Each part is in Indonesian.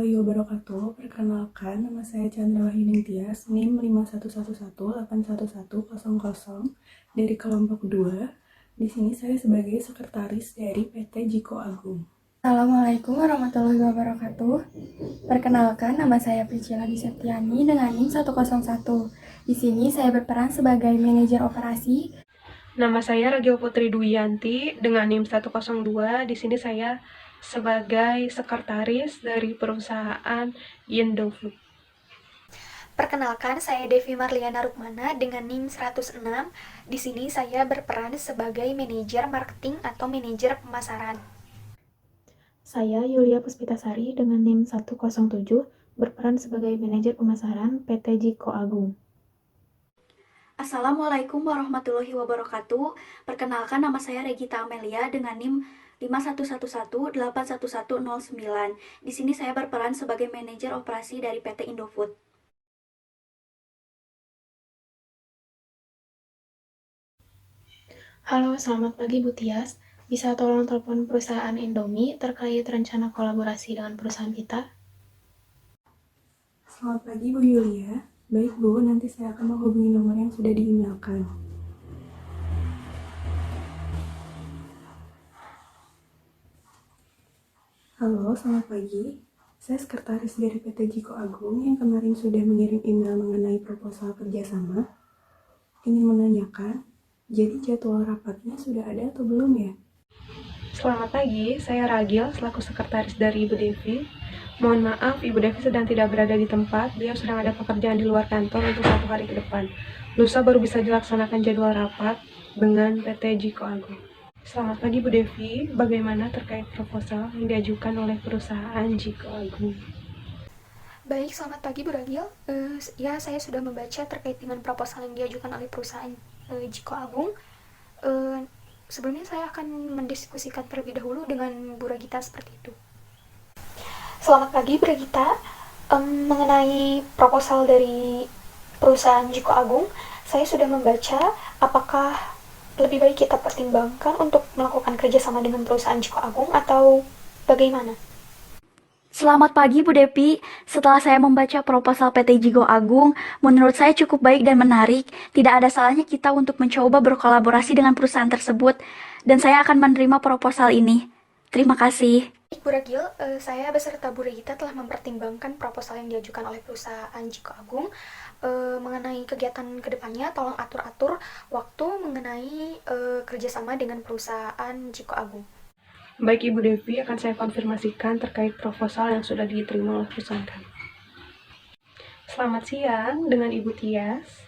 warahmatullahi wabarakatuh. Perkenalkan, nama saya Chandra Wahyuning Tias, NIM 5111811100 dari kelompok 2. Di sini saya sebagai sekretaris dari PT Jiko Agung. Assalamualaikum warahmatullahi wabarakatuh. Perkenalkan, nama saya Priscilla Diseptiani dengan NIM 101. Di sini saya berperan sebagai manajer operasi. Nama saya Ragil Putri Duyanti dengan NIM 102. Di sini saya sebagai sekretaris dari perusahaan Indofood. Perkenalkan, saya Devi Marliana Rukmana dengan NIM 106. Di sini saya berperan sebagai manajer marketing atau manajer pemasaran. Saya Yulia Puspitasari dengan NIM 107 berperan sebagai manajer pemasaran PT Jiko Agung. Assalamualaikum warahmatullahi wabarakatuh. Perkenalkan, nama saya Regita Amelia dengan NIM 5111811109. Di sini saya berperan sebagai manajer operasi dari PT Indofood. Halo, selamat pagi Bu Tias. Bisa tolong telepon perusahaan Indomie terkait rencana kolaborasi dengan perusahaan kita? Selamat pagi Bu Yulia. Baik Bu, nanti saya akan menghubungi nomor yang sudah di-emailkan. Halo, selamat pagi. Saya sekretaris dari PT Jiko Agung yang kemarin sudah mengirim email mengenai proposal kerjasama. Ingin menanyakan, jadi jadwal rapatnya sudah ada atau belum ya? Selamat pagi, saya Ragil selaku sekretaris dari Ibu Devi. Mohon maaf, Ibu Devi sedang tidak berada di tempat. Beliau sedang ada pekerjaan di luar kantor untuk 1 hari ke depan. Lusa baru bisa dilaksanakan jadwal rapat dengan PT Jiko Agung. Selamat pagi Bu Devi, bagaimana terkait proposal yang diajukan oleh perusahaan Jiko Agung? Baik, selamat pagi Bu Ragil. Ya, saya sudah membaca terkait dengan proposal yang diajukan oleh perusahaan Jiko Agung. Sebelumnya saya akan mendiskusikan terlebih dahulu dengan Bu Ragita seperti itu. Selamat pagi Bu Ragita. Mengenai proposal dari perusahaan Jiko Agung, saya sudah membaca. Apakah lebih baik kita pertimbangkan untuk melakukan kerjasama dengan perusahaan Jiko Agung atau bagaimana? Selamat pagi Bu Devi. Setelah saya membaca proposal PT Jigo Agung, menurut saya cukup baik dan menarik. Tidak ada salahnya kita untuk mencoba berkolaborasi dengan perusahaan tersebut, dan saya akan menerima proposal ini. Terima kasih. Baik Bu Ragil, saya beserta Bu Regita telah mempertimbangkan proposal yang diajukan oleh perusahaan Jiko Agung. Mengenai kegiatan kedepannya, tolong atur-atur waktu mengenai kerjasama dengan perusahaan Jiko Agung. Baik Ibu Devi, akan saya konfirmasikan terkait proposal yang sudah diterima oleh perusahaan kami. Selamat siang dengan Ibu Tias.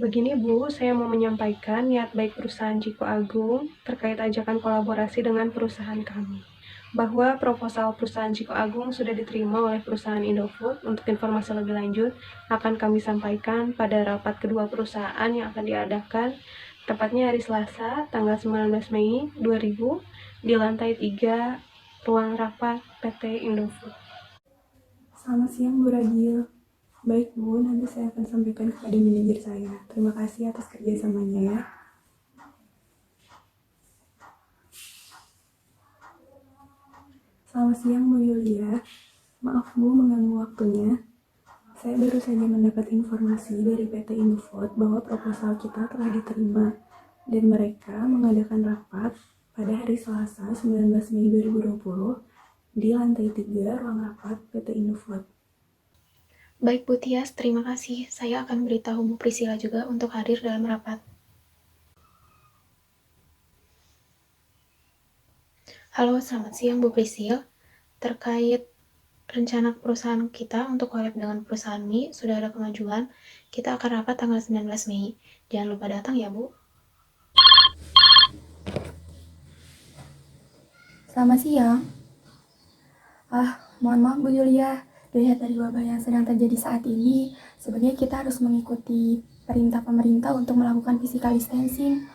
Begini Bu, saya mau menyampaikan niat baik perusahaan Jiko Agung terkait ajakan kolaborasi dengan perusahaan kami. Bahwa proposal perusahaan Jiko Agung sudah diterima oleh perusahaan Indofood. Untuk informasi lebih lanjut, akan kami sampaikan pada rapat kedua perusahaan yang akan diadakan, tepatnya hari Selasa, tanggal 19 Mei 2000, di lantai 3, ruang rapat PT Indofood. Selamat siang Bu Ragil. Baik Bu, nanti saya akan sampaikan kepada manajer saya. Terima kasih atas kerjasamanya ya. Selamat siang Bu Yulia. Maaf Bu mengganggu waktunya. Saya baru saja mendapat informasi dari PT Indofood bahwa proposal kita telah diterima dan mereka mengadakan rapat pada hari Selasa 19 Mei 2020 di lantai 3 ruang rapat PT Indofood. Baik Bu Tias, terima kasih. Saya akan beritahu Bu Priscilla juga untuk hadir dalam rapat. Halo, selamat siang Bu Priscil. Terkait rencana perusahaan kita untuk collab dengan perusahaan Mi, sudah ada kemajuan. Kita akan rapat tanggal 19 Mei. Jangan lupa datang ya Bu. Selamat siang. Mohon maaf Bu Yulia, dilihat dari wabah yang sedang terjadi saat ini, sebaiknya kita harus mengikuti perintah pemerintah untuk melakukan physical distancing.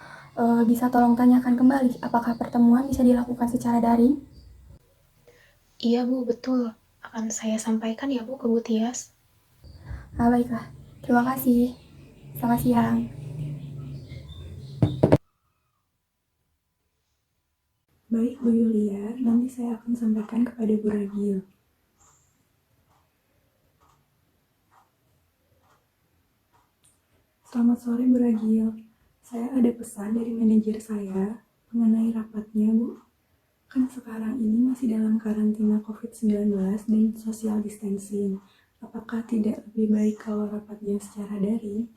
Bisa tolong tanyakan kembali, apakah pertemuan bisa dilakukan secara daring? Iya Bu, betul. Akan saya sampaikan ya Bu ke Bu Tias. Baiklah. Terima kasih. Selamat siang. Baik Bu Yulia, nanti saya akan sampaikan kepada Bu Ragil. Selamat sore Bu Ragil. Saya ada pesan dari manajer saya mengenai rapatnya Bu. Kan sekarang ini masih dalam karantina COVID-19 dan social distancing. Apakah tidak lebih baik kalau rapatnya secara daring?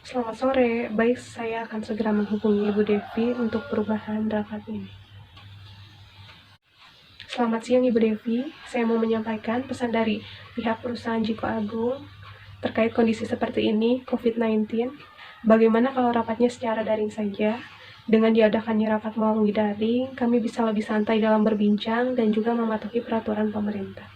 Selamat sore, baik saya akan segera menghubungi Ibu Devi untuk perubahan rapat ini. Selamat siang Ibu Devi, saya mau menyampaikan pesan dari pihak perusahaan Jiko Agung terkait kondisi seperti ini, COVID-19. Bagaimana kalau rapatnya secara daring saja? Dengan diadakannya rapat melalui daring, kami bisa lebih santai dalam berbincang dan juga mematuhi peraturan pemerintah.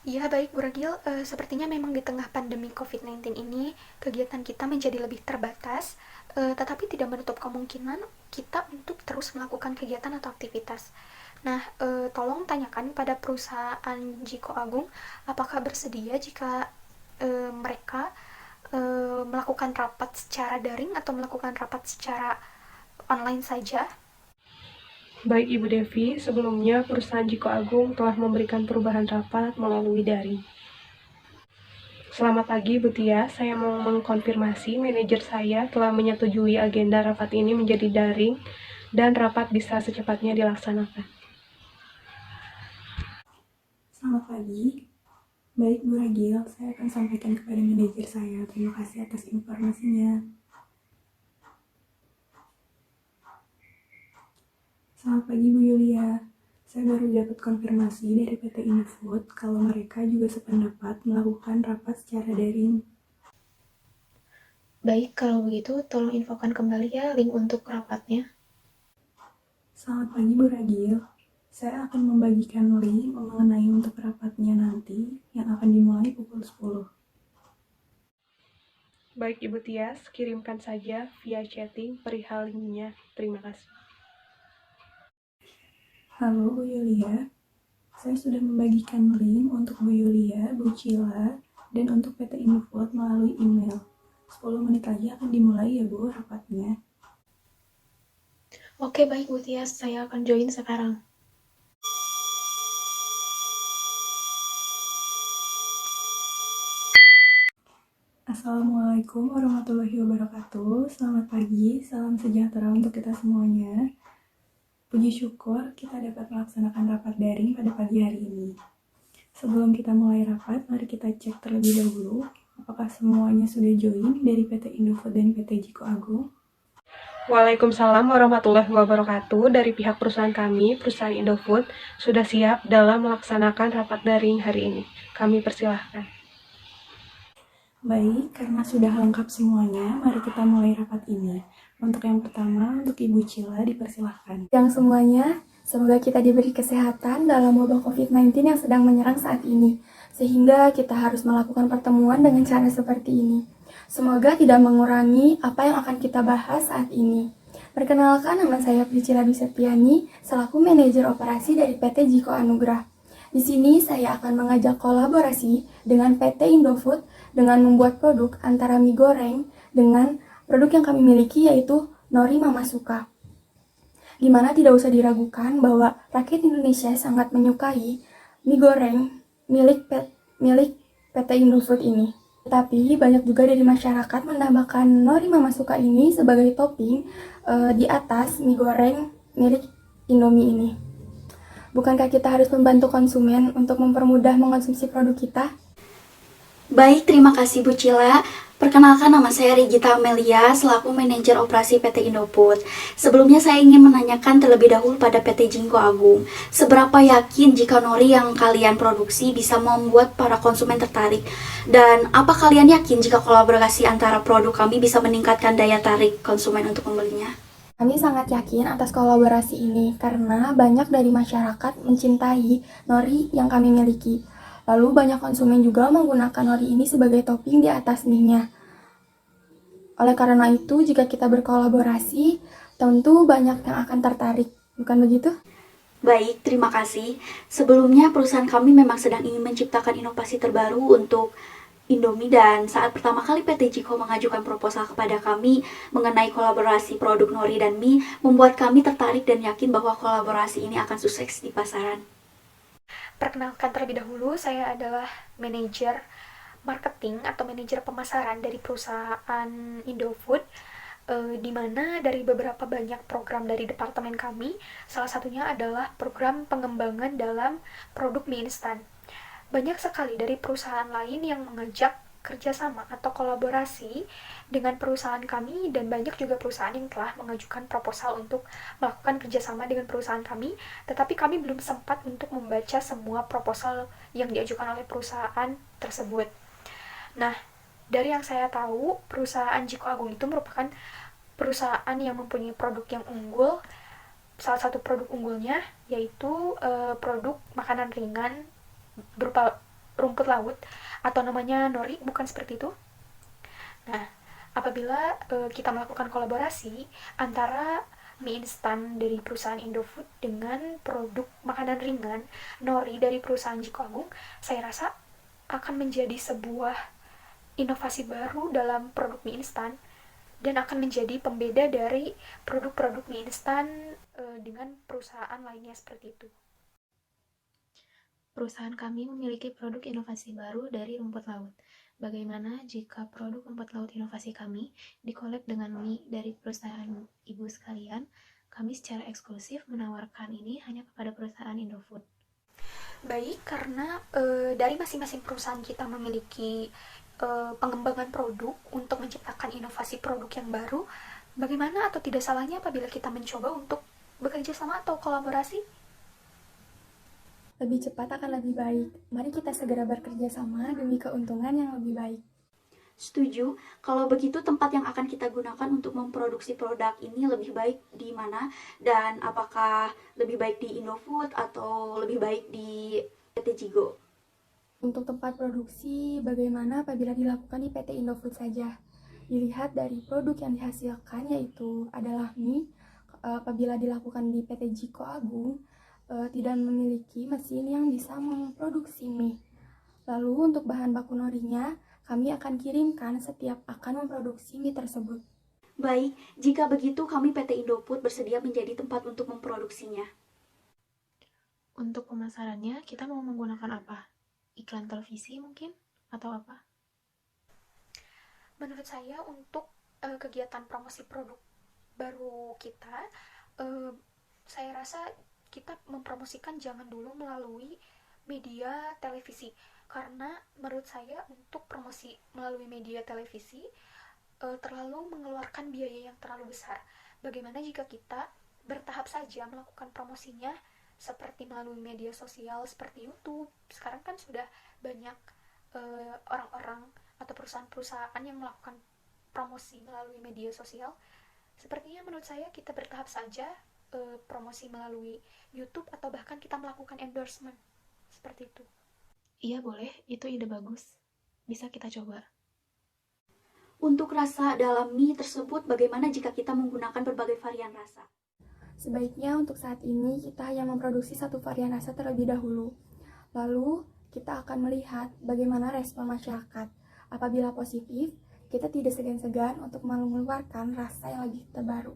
Ya, baik Bu Ragil. Sepertinya memang di tengah pandemi COVID-19 ini, kegiatan kita menjadi lebih terbatas, tetapi tidak menutup kemungkinan kita untuk terus melakukan kegiatan atau aktivitas. Nah, tolong tanyakan pada perusahaan Jiko Agung, apakah bersedia jika mereka melakukan rapat secara daring atau melakukan rapat secara online saja. Baik Ibu Devi, sebelumnya perusahaan Jiko Agung telah memberikan perubahan rapat melalui daring. Selamat pagi Bu Tia, saya mau mengkonfirmasi manajer saya telah menyetujui agenda rapat ini menjadi daring dan rapat bisa secepatnya dilaksanakan. Selamat pagi. Baik Bu Ragil, saya akan sampaikan kepada manajer saya. Terima kasih atas informasinya. Selamat pagi Bu Yulia. Saya baru dapat konfirmasi dari PT Indofood kalau mereka juga sependapat melakukan rapat secara daring. Baik, kalau begitu tolong infokan kembali ya link untuk rapatnya. Selamat pagi Bu Ragil. Saya akan membagikan link mengenai untuk rapatnya nanti yang akan dimulai pukul 10. Baik Ibu Tias, kirimkan saja via chatting perihal linknya. Terima kasih. Halo Bu Yulia, saya sudah membagikan link untuk Bu Yulia, Bu Cila, dan untuk PT Indofood melalui email. 10 menit lagi akan dimulai ya Bu rapatnya. Oke, baik Bu Tias, saya akan join sekarang. Assalamualaikum warahmatullahi wabarakatuh. Selamat pagi, salam sejahtera untuk kita semuanya. Puji syukur kita dapat melaksanakan rapat daring pada pagi hari ini. Sebelum kita mulai rapat, mari kita cek terlebih dahulu apakah semuanya sudah join dari PT Indofood dan PT Jiko Agung. Waalaikumsalam warahmatullahi wabarakatuh. Dari pihak perusahaan kami, perusahaan Indofood, sudah siap dalam melaksanakan rapat daring hari ini. Kami persilahkan. Baik, karena sudah lengkap semuanya, mari kita mulai rapat ini. Untuk yang pertama, untuk Ibu Cila dipersilahkan. Yang semuanya, semoga kita diberi kesehatan dalam wabah COVID-19 yang sedang menyerang saat ini, sehingga kita harus melakukan pertemuan dengan cara seperti ini. Semoga tidak mengurangi apa yang akan kita bahas saat ini. Perkenalkan, nama saya Priscilla Septiani, selaku manajer operasi dari PT Jiko Anugrah. Di sini saya akan mengajak kolaborasi dengan PT Indofood dengan membuat produk antara mie goreng dengan produk yang kami miliki yaitu Nori Mama Suka. Dimana tidak usah diragukan bahwa rakyat Indonesia sangat menyukai mie goreng milik PT Indofood ini. Tetapi banyak juga dari masyarakat menambahkan Nori Mama Suka ini sebagai topping di atas mie goreng milik Indomie ini. Bukankah kita harus membantu konsumen untuk mempermudah mengonsumsi produk kita? Baik, terima kasih Bu Cila. Perkenalkan, nama saya Regita Amelia selaku manajer operasi PT Indofood. Sebelumnya saya ingin menanyakan terlebih dahulu pada PT Jiko Agung. Seberapa yakin jika nori yang kalian produksi bisa membuat para konsumen tertarik? Dan apa kalian yakin jika kolaborasi antara produk kami bisa meningkatkan daya tarik konsumen untuk membelinya? Kami sangat yakin atas kolaborasi ini karena banyak dari masyarakat mencintai nori yang kami miliki. Lalu banyak konsumen juga menggunakan nori ini sebagai topping di atas mie-nya. Oleh karena itu, jika kita berkolaborasi, tentu banyak yang akan tertarik. Bukan begitu? Baik, terima kasih. Sebelumnya perusahaan kami memang sedang ingin menciptakan inovasi terbaru untuk Indomie, dan saat pertama kali PT Jiko mengajukan proposal kepada kami mengenai kolaborasi produk nori dan mie, membuat kami tertarik dan yakin bahwa kolaborasi ini akan sukses di pasaran. Perkenalkan terlebih dahulu, saya adalah manajer marketing atau manajer pemasaran dari perusahaan Indofood, di mana dari beberapa banyak program dari departemen kami, salah satunya adalah program pengembangan dalam produk mie instan. Banyak sekali dari perusahaan lain yang mengajak kerjasama atau kolaborasi dengan perusahaan kami, dan banyak juga perusahaan yang telah mengajukan proposal untuk melakukan kerjasama dengan perusahaan kami, tetapi kami belum sempat untuk membaca semua proposal yang diajukan oleh perusahaan tersebut. Nah, dari yang saya tahu, perusahaan Jiko Agung itu merupakan perusahaan yang mempunyai produk yang unggul. Salah satu produk unggulnya yaitu produk makanan ringan berupa rumput laut atau namanya nori, bukan seperti itu. Nah, apabila kita melakukan kolaborasi antara mie instan dari perusahaan Indofood dengan produk makanan ringan nori dari perusahaan Jiko Agung, saya rasa akan menjadi sebuah inovasi baru dalam produk mie instan dan akan menjadi pembeda dari produk-produk mie instan dengan perusahaan lainnya seperti itu. Perusahaan kami memiliki produk inovasi baru dari rumput laut. Bagaimana jika produk rumput laut inovasi kami dikolab dengan mie dari perusahaan ibu sekalian? Kami secara eksklusif menawarkan ini hanya kepada perusahaan Indofood. Baik, karena dari masing-masing perusahaan kita memiliki pengembangan produk untuk menciptakan inovasi produk yang baru, bagaimana atau tidak salahnya apabila kita mencoba untuk bekerja sama atau kolaborasi? Lebih cepat akan lebih baik. Mari kita segera bekerja sama demi keuntungan yang lebih baik. Setuju, kalau begitu tempat yang akan kita gunakan untuk memproduksi produk ini lebih baik di mana? Dan apakah lebih baik di Indofood atau lebih baik di PT Jigo? Untuk tempat produksi, bagaimana apabila dilakukan di PT Indofood saja? Dilihat dari produk yang dihasilkan, yaitu adalah mie. Apabila dilakukan di PT Jiko Agung, tidak memiliki mesin yang bisa memproduksi mie. Lalu untuk bahan baku norinya, kami akan kirimkan setiap akan memproduksi mie tersebut. Baik, jika begitu kami PT Indofood bersedia menjadi tempat untuk memproduksinya. Untuk pemasarannya, kita mau menggunakan apa? Iklan televisi mungkin? Atau apa? Menurut saya untuk kegiatan promosi produk baru kita, saya rasa kita mempromosikan jangan dulu melalui media televisi, karena menurut saya untuk promosi melalui media televisi terlalu mengeluarkan biaya yang terlalu besar. Bagaimana jika kita bertahap saja melakukan promosinya seperti melalui media sosial seperti YouTube? Sekarang kan sudah banyak orang-orang atau perusahaan-perusahaan yang melakukan promosi melalui media sosial. Sepertinya menurut saya kita bertahap saja promosi melalui YouTube atau bahkan kita melakukan endorsement seperti itu. Iya boleh, itu ide bagus. Bisa kita coba. Untuk rasa dalam mie tersebut, bagaimana jika kita menggunakan berbagai varian rasa? Sebaiknya untuk saat ini kita hanya memproduksi satu varian rasa terlebih dahulu. Lalu kita akan melihat bagaimana respon masyarakat. Apabila positif, kita tidak segan-segan untuk mengeluarkan rasa yang lebih terbaru.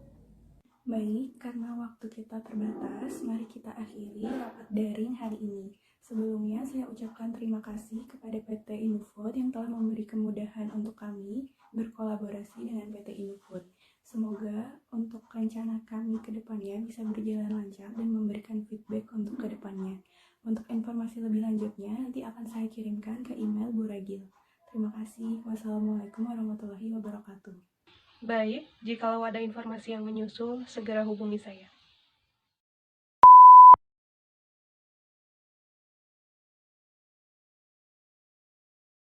Baik, karena waktu kita terbatas, mari kita akhiri rapat daring hari ini. Sebelumnya, saya ucapkan terima kasih kepada PT Indofood yang telah memberi kemudahan untuk kami berkolaborasi dengan PT Indofood. Semoga untuk rencana kami ke depannya bisa berjalan lancar dan memberikan feedback untuk ke depannya. Untuk informasi lebih lanjutnya, nanti akan saya kirimkan ke email Bu Ragil. Terima kasih. Wassalamualaikum warahmatullahi wabarakatuh. Baik, jikalau ada informasi yang menyusul, segera hubungi saya.